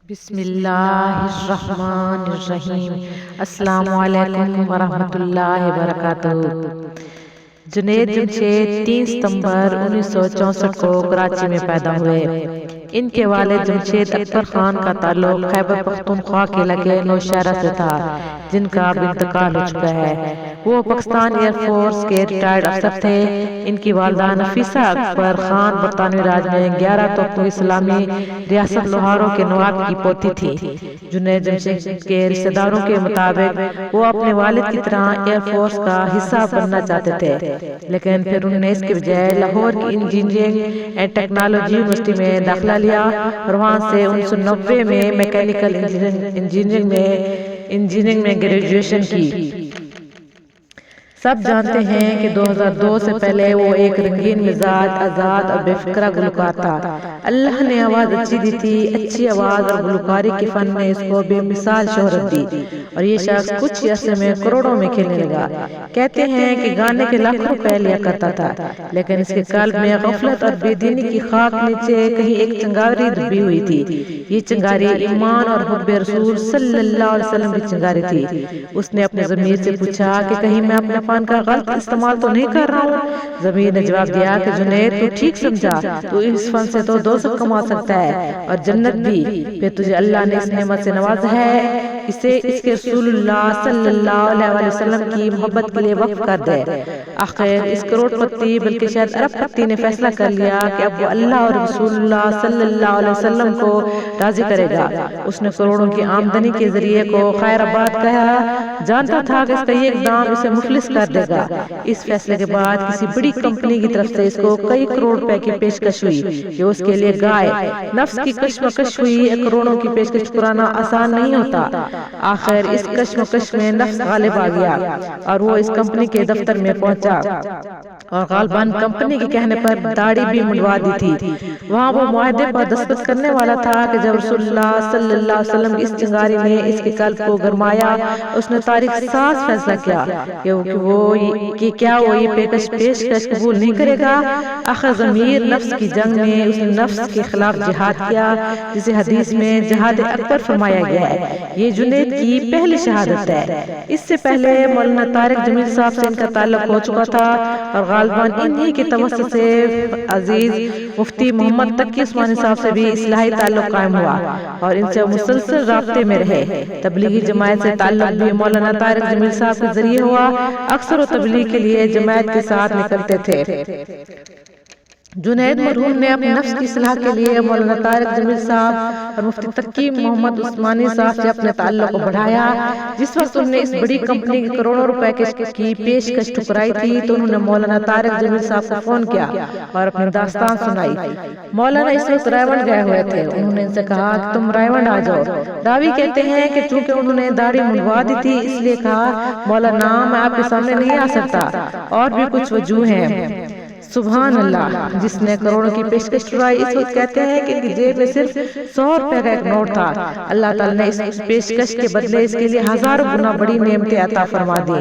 بسم اللہ الرحمن الرحیم۔ السلام علیکم ورحمۃ اللہ وبرکاتہ۔ جنید جمشید 3 ستمبر 1964 کو کراچی میں پیدا ہوئے۔ ان کے والد جمشید اکبر خان کا تعلق خیبر پختونخوا کے علاقے نوشہرہ سے تھا، جن کا اب انتقال ہو چکا ہے۔ وہ پاکستان ایئر فورس کے ریٹائرڈ افسر تھے۔ ان کی والدہ نفیسہ اکبر خان برطانوی راج میں 11 توپوں اسلامی ریاست لاہوروں کے نواب کی پوتی تھی۔ جنید جمشید کے رشتہ داروں کے مطابق وہ اپنے والد کی طرح ایئر فورس کا حصہ بننا چاہتے تھے، لیکن پھر انہوں نے اس کے بجائے لاہور کی انجینئرنگ اینڈ ٹیکنالوجی یونیورسٹی میں داخلہ لیا اور وہاں سے 1990 میں میکینیکل انجینئرنگ میں گریجویشن کی۔ سب جانتے ہیں کہ 2002 سے پہلے وہ ایک رنگین مزاج، آزاد اور بے فکرہ گلوکار تھا۔ اللہ نے آواز اچھی دی تھی، اچھی آواز اور گلوکاری کے فن میں اس کو بے مثال شہرت دی، اور یہ شخص کچھ ہی عرصے میں کروڑوں میں کھیلنے لگا۔ کہتے ہیں کہ گانے کے لاکھوں روپے لیا کرتا تھا، لیکن اس کے قلب میں غفلت اور بے دینی کی خاک نیچے کہیں ایک چنگاری دبی ہوئی تھی۔ یہ چنگاری ایمان اور حب رسول صلی اللہ علیہ وسلم کی چنگاری تھی۔ اس نے اپنے ضمیر سے پوچھا کہ کہیں میں اپنے فن کا غلط استعمال تو نہیں کر رہا ہوں؟ ضمیر نے جواب دیا کہ جنید، تو ٹھیک سمجھا، تو اس فن سے تو دوزخ کما سکتا ہے اور جنت بھی۔ پھر تجھے اللہ نے اس نعمت سے نوازا ہے، اسے اس کے رسول اللہ صلی اللہ علیہ وسلم کی محبت کے لیے وقف کر دے۔ آخر اس کروڑ پتی بلکہ شاید ارب پتی نے فیصلہ کر لیا کہ اب وہ اللہ اور رسول اللہ صلی اللہ علیہ وسلم کو راضی کرے گا۔ اس نے کروڑوں کی آمدنی کے ذریعے کو خیر آباد کہا، جانتا تھا کہ اس کا یہ اقدام اسے مفلس کر دے گا۔ اس فیصلے کے بعد کسی بڑی کمپنی کی طرف سے اس کو کئی کروڑ روپے کی پیشکش ہوئی کہ اس کے لیے گائے۔ نفس کی کشمکش ہوئی، کروڑوں کی پیشکش ٹھکرانا آسان نہیں ہوتا۔ آخر اس کشمکش میں نفس غالب آ گیا اور وہ اس کمپنی کے دفتر میں پہنچا اور غالباً کمپنی کے کہنے پر داڑھی بھی منڈوا دی تھی۔ وہاں وہ معاہدے پر دستخط کرنے والا تھا کہ جب رسول اللہ صلی اللہ علیہ وسلم کی اس چنگاری نے اس کے قلب کو گرمایا، اس نے تاریخ ساز فیصلہ کیا کہ کیا وہ یہ پیشکش قبول نہیں کرے گا۔ آخر ضمیر نفس کی جنگ میں اس نے نفس کے خلاف جہاد کیا، جسے حدیث میں جہاد اکبر فرمایا گیا ہے۔ یہ جنید کی پہلی شہادت ہے۔ اس سے پہلے مولانا طارق جمیل صاحب سے ان کا تعلق ہو چکا تھا اور غالباً انہی کے توسط سے عزیز مفتی محمد تقی عثمانی صاحب سے بھی اصلاحی تعلق قائم ہوا اور ان سے مسلسل رابطے میں رہے۔ تبلیغی جماعت سے تعلق بھی مولانا طارق جمیل صاحب کے ذریعے ہوا۔ اکثر و تبلیغ کے لیے جماعت کے ساتھ نکلتے تھے۔ جنید مرحوم نے اپنے نفس کی اصلاح کے لیے مولانا طارق جمیل صاحب اور مفتی تقی محمد عثمانی صاحب سے اپنے تعلق کو بڑھایا۔ جس وقت انہوں نے اس بڑی کمپنی کی کروڑوں روپے کی پیشکش ٹھکرائی تھی تو انہوں نے مولانا طارق جمیل صاحب کو فون کیا اور اپنی داستان سنائی۔ مولانا اس وقت رائیونڈ گئے ہوئے تھے۔ انہوں نے ان سے کہا کہ تم رائیونڈ آ جاؤ۔ راوی کہتے ہیں کہ چونکہ انہوں نے داڑھی منڈوا دی تھی، اس لیے کہا مولانا میں آپ کے سامنے نہیں آ سکتا، اور بھی کچھ وجوہ ہیں۔ سبحان اللہ، جس نے کروڑوں کی پیشکش ٹھکرائی اس وقت کہتے ہیں کہ ان کی جیب میں صرف 100 روپے کا ایک نوٹ تھا۔ اللہ تعالیٰ نے اس پیشکش کے بدلے اس کے لیے ہزاروں گنا بڑی نعمتیں عطا فرما دی۔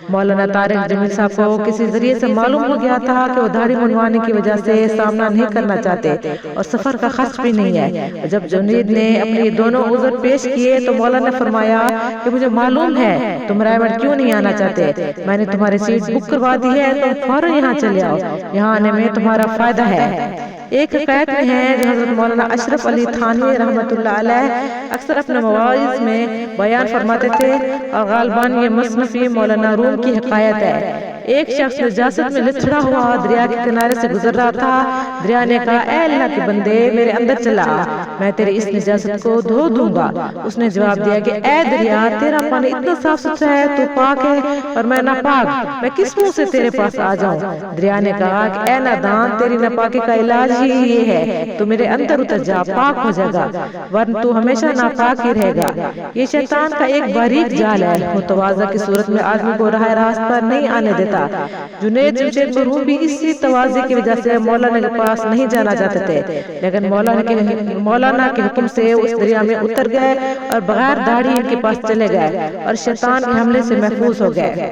مولانا طارق جمیل صاحب کو کسی ذریعے سے معلوم ہو گیا تھا کہ وہ داڑھی منڈوانے کی وجہ سے سامنا نہیں کرنا چاہتے اور سفر کا خرچ بھی نہیں ہے۔ جب جنید نے اپنے دونوں عذر پیش کیے تو مولانا نے فرمایا کہ مجھے معلوم ہے تم رائیونڈ کیوں نہیں آنا چاہتے، میں نے تمہاری سیٹ بک کروا دی ہے، تم فوراً یہاں چلے آؤ، یہاں آنے میں تمہارا فائدہ ہے۔ ایک حکایت میں ہے جو حضرت مولانا اشرف علی تھانوی رحمۃ اللہ علیہ اکثر اپنے مواعظ میں بیان فرماتے تھے، اور غالباً یہ مصنف مولانا روم کی حکایت ہے۔ ایک شخص نجاست میں لتھڑا ہوا دریا کے کنارے سے گزر رہا تھا۔ دریا نے کہا، اے اللہ کے بندے، میرے اندر چلا آ، میں تیری اس نجاست کو دھو دوں گا۔ اس نے جواب دیا کہ اے دریا، تیرا پانی اتنا صاف ستھرا ہے، تو پاک ہے اور میں ناپاک، میں کس منہ سے تیرے پاس آ جاؤں؟ دریا نے کہا کہ اے نادان، تیری ناپاکی کا علاج ہی یہ ہے، تو میرے اندر اتر جا، پاک ہو جائے گا، ورنہ تو ہمیشہ ناپاک ہی رہے گا۔ یہ شیطان کا ایک باریک جال ہے، وہ تواضع کی صورت میں آدمی کو راہ راست پر نہیں آنے دیتا۔ جنید جمشید مرحوم بھی اسی تواضع کی وجہ سے مولانا کے پاس نہیں جانا چاہتے تھے، لیکن مولانا کے حکم سے اس دریا میں اتر گئے اور بغیر داڑھی ان کے پاس چلے گئے اور شیطان کے حملے سے محفوظ ہو گئے۔